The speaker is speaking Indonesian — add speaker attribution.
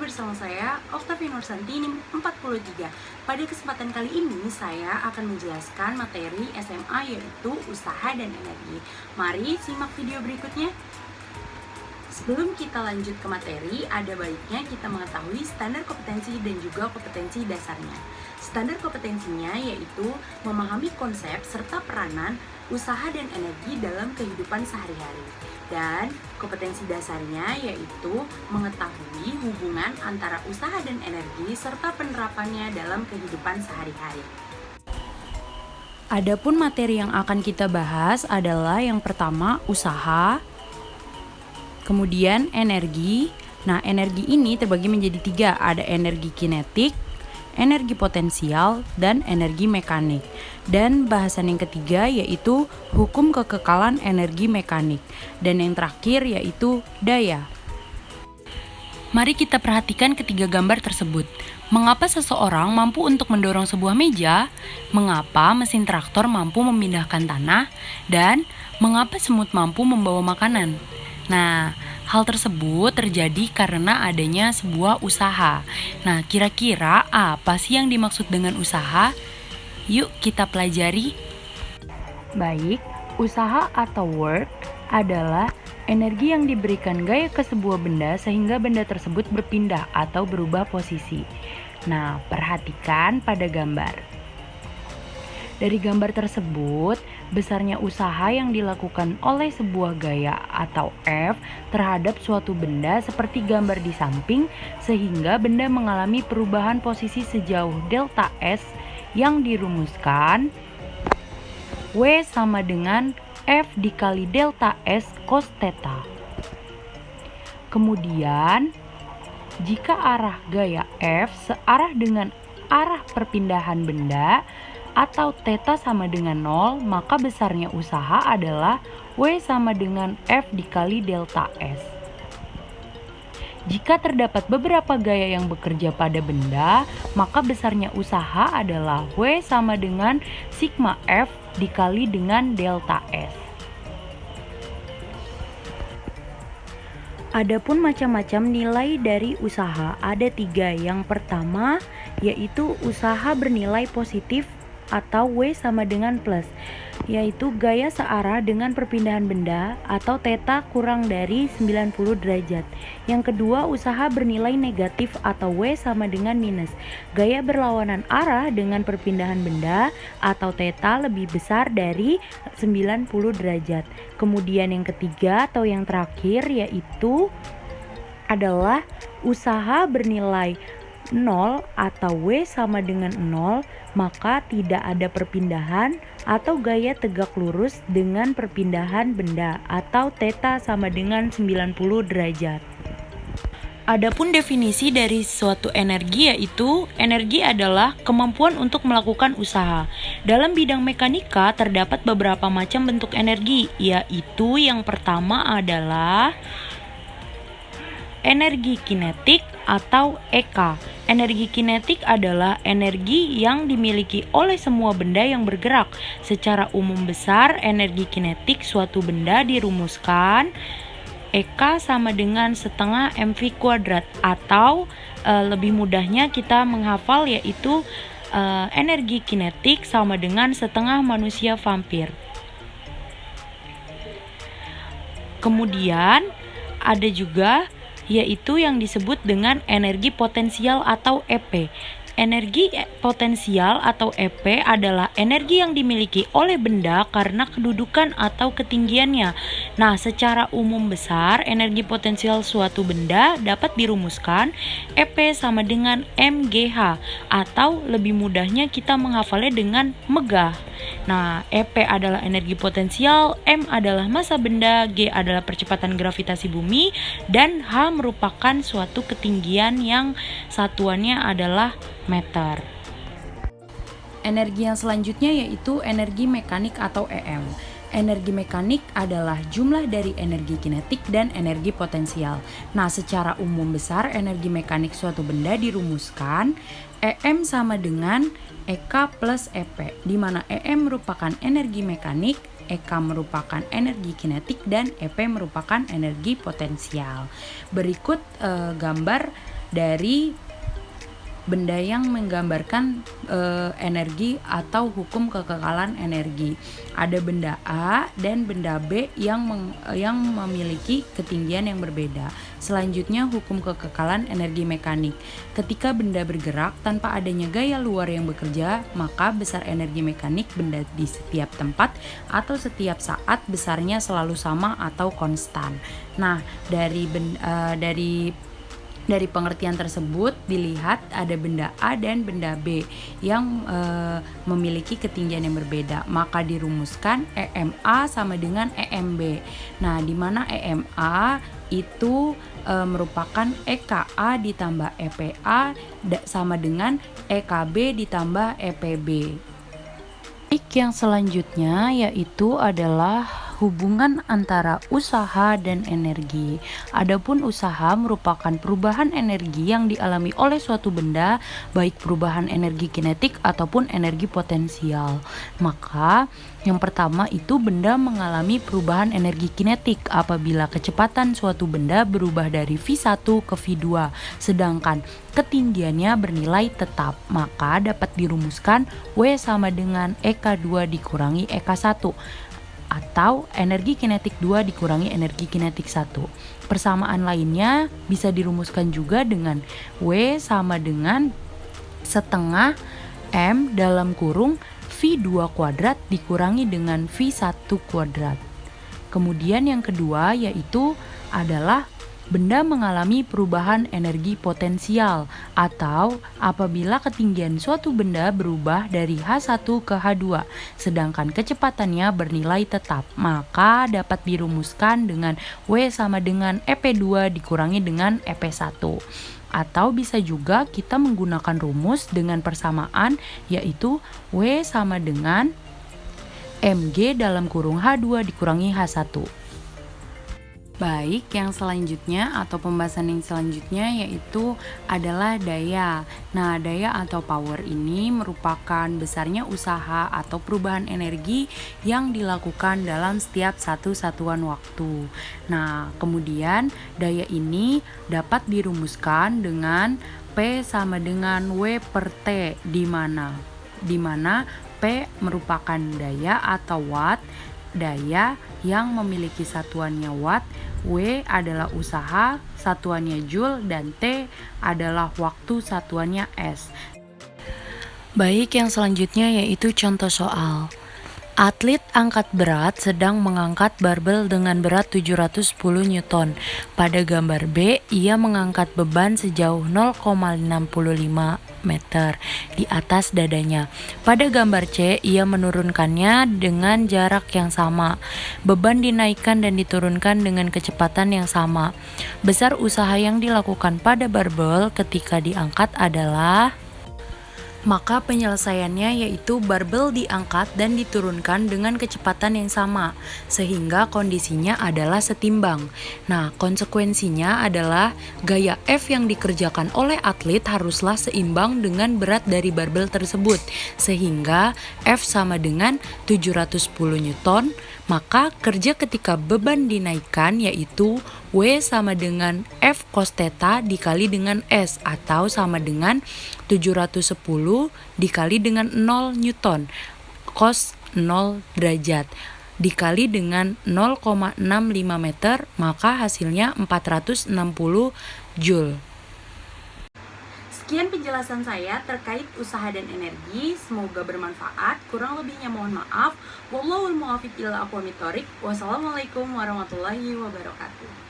Speaker 1: bersama saya, Octavia Nursanti, NIM 43. Pada kesempatan kali ini, saya akan menjelaskan materi SMA yaitu Usaha dan Energi. Mari simak video berikutnya. Sebelum kita lanjut ke materi, ada baiknya kita mengetahui standar kompetensi dan juga kompetensi dasarnya. Standar kompetensinya yaitu memahami konsep serta peranan usaha dan energi dalam kehidupan sehari-hari. Dan kompetensi dasarnya yaitu mengetahui hubungan antara usaha dan energi serta penerapannya dalam kehidupan sehari-hari.
Speaker 2: Adapun materi yang akan kita bahas adalah yang pertama usaha, kemudian energi. Nah, energi ini terbagi menjadi 3, ada energi kinetik, energi potensial, dan energi mekanik. Dan bahasan yang ketiga yaitu hukum kekekalan energi mekanik. Dan yang terakhir yaitu daya. Mari kita perhatikan ketiga gambar tersebut. Mengapa seseorang mampu untuk mendorong sebuah meja? Mengapa mesin traktor mampu memindahkan tanah? Dan mengapa semut mampu membawa makanan? Nah, hal tersebut terjadi karena adanya sebuah usaha. Nah, kira-kira apa sih yang dimaksud dengan usaha? Yuk kita pelajari. Baik, usaha atau work adalah energi yang diberikan gaya ke sebuah benda sehingga benda tersebut berpindah atau berubah posisi. Nah, perhatikan pada gambar. Dari gambar tersebut, besarnya usaha yang dilakukan oleh sebuah gaya atau F terhadap suatu benda seperti gambar di samping, sehingga benda mengalami perubahan posisi sejauh delta S yang dirumuskan W sama dengan F dikali delta S cos theta. Kemudian, jika arah gaya F searah dengan arah perpindahan benda, atau theta sama dengan 0, maka besarnya usaha adalah W sama dengan F dikali delta S. Jika terdapat beberapa gaya yang bekerja pada benda, maka besarnya usaha adalah W sama dengan sigma F dikali dengan delta S. Adapun macam-macam nilai dari usaha ada 3. Yang pertama yaitu usaha bernilai positif atau W sama dengan plus, yaitu gaya searah dengan perpindahan benda atau theta kurang dari 90 derajat. Yang kedua, usaha bernilai negatif atau W sama dengan minus, gaya berlawanan arah dengan perpindahan benda atau theta lebih besar dari 90 derajat. Kemudian yang ketiga atau yang terakhir yaitu adalah usaha bernilai 0 atau W sama dengan 0, maka tidak ada perpindahan atau gaya tegak lurus dengan perpindahan benda atau theta sama dengan 90 derajat. Adapun definisi dari suatu energi yaitu energi adalah kemampuan untuk melakukan usaha. Dalam bidang mekanika terdapat beberapa macam bentuk energi, yaitu yang pertama adalah energi kinetik atau EK. Energi kinetik adalah energi yang dimiliki oleh semua benda yang bergerak. Secara umum besar, energi kinetik suatu benda dirumuskan EK sama dengan setengah mv kuadrat, atau lebih mudahnya kita menghafal yaitu energi kinetik sama dengan setengah manusia vampir. Kemudian ada juga yaitu yang disebut dengan energi potensial atau EP. Energi potensial atau EP adalah energi yang dimiliki oleh benda karena kedudukan atau ketinggiannya. Nah, secara umum besar, energi potensial suatu benda dapat dirumuskan EP sama dengan MGH, atau lebih mudahnya kita menghafalnya dengan megah. Nah, EP adalah energi potensial, M adalah massa benda, G adalah percepatan gravitasi bumi, dan H merupakan suatu ketinggian yang satuannya adalah meter. Energi yang selanjutnya yaitu energi mekanik atau EM. Energi mekanik adalah jumlah dari energi kinetik dan energi potensial. Nah, secara umum besar energi mekanik suatu benda dirumuskan EM sama dengan EK plus EP, di mana EM merupakan energi mekanik, EK merupakan energi kinetik, dan EP merupakan energi potensial. Berikut gambar dari benda yang menggambarkan energi atau hukum kekekalan energi. Ada benda A dan benda B yang memiliki ketinggian yang berbeda. Selanjutnya hukum kekekalan energi mekanik. Ketika benda bergerak tanpa adanya gaya luar yang bekerja, maka besar energi mekanik benda di setiap tempat atau setiap saat besarnya selalu sama atau konstan. Nah, dari pengertian tersebut dilihat ada benda A dan benda B yang memiliki ketinggian yang berbeda. Maka dirumuskan EMA sama dengan EMB. Nah, di mana EMA itu merupakan EKA ditambah EPA sama dengan EKB ditambah EPB. Yang selanjutnya yaitu adalah hubungan antara usaha dan energi. Adapun usaha merupakan perubahan energi yang dialami oleh suatu benda, baik perubahan energi kinetik ataupun energi potensial. Maka yang pertama itu benda mengalami perubahan energi kinetik apabila kecepatan suatu benda berubah dari V1 ke V2, sedangkan ketinggiannya bernilai tetap. Maka dapat dirumuskan W sama dengan EK2 dikurangi EK1 atau energi kinetik 2 dikurangi energi kinetik 1. Persamaan lainnya bisa dirumuskan juga dengan W sama dengan setengah M dalam kurung V2 kuadrat dikurangi dengan V1 kuadrat. Kemudian yang kedua yaitu adalah benda mengalami perubahan energi potensial atau apabila ketinggian suatu benda berubah dari H1 ke H2 sedangkan kecepatannya bernilai tetap, maka dapat dirumuskan dengan W sama dengan EP2 dikurangi dengan EP1. Atau bisa juga kita menggunakan rumus dengan persamaan yaitu W sama dengan mg dalam kurung H2 dikurangi H1. Baik, yang selanjutnya atau pembahasan yang selanjutnya yaitu adalah daya. Nah, daya atau power ini merupakan besarnya usaha atau perubahan energi yang dilakukan dalam setiap satu satuan waktu. Nah, kemudian daya ini dapat dirumuskan dengan P sama dengan W per T di mana P merupakan daya atau watt, daya yang memiliki satuannya watt, W adalah usaha, satuannya joule, dan T adalah waktu, satuannya S. Baik, yang selanjutnya yaitu contoh soal. Atlet angkat berat sedang mengangkat barbel dengan berat 710 Newton. Pada gambar B, ia mengangkat beban sejauh 0,65 meter di atas dadanya. Pada gambar C, ia menurunkannya dengan jarak yang sama. Beban dinaikkan dan diturunkan dengan kecepatan yang sama. Besar usaha yang dilakukan pada barbel ketika diangkat adalah, maka penyelesaiannya yaitu barbel diangkat dan diturunkan dengan kecepatan yang sama, sehingga kondisinya adalah setimbang. Nah, konsekuensinya adalah gaya F yang dikerjakan oleh atlet haruslah seimbang dengan berat dari barbel tersebut, sehingga F sama dengan 710 Newton, maka kerja ketika beban dinaikkan yaitu W sama dengan F cos theta dikali dengan S atau sama dengan 710 dikali dengan 0 Newton cos 0 derajat dikali dengan 0,65 meter, maka hasilnya 460 Joule.
Speaker 1: Sekian penjelasan saya terkait usaha dan energi, semoga bermanfaat. Kurang lebihnya mohon maaf. Wallahul muwaffiq ila aqwamit thoriq. Wassalamualaikum warahmatullahi wabarakatuh.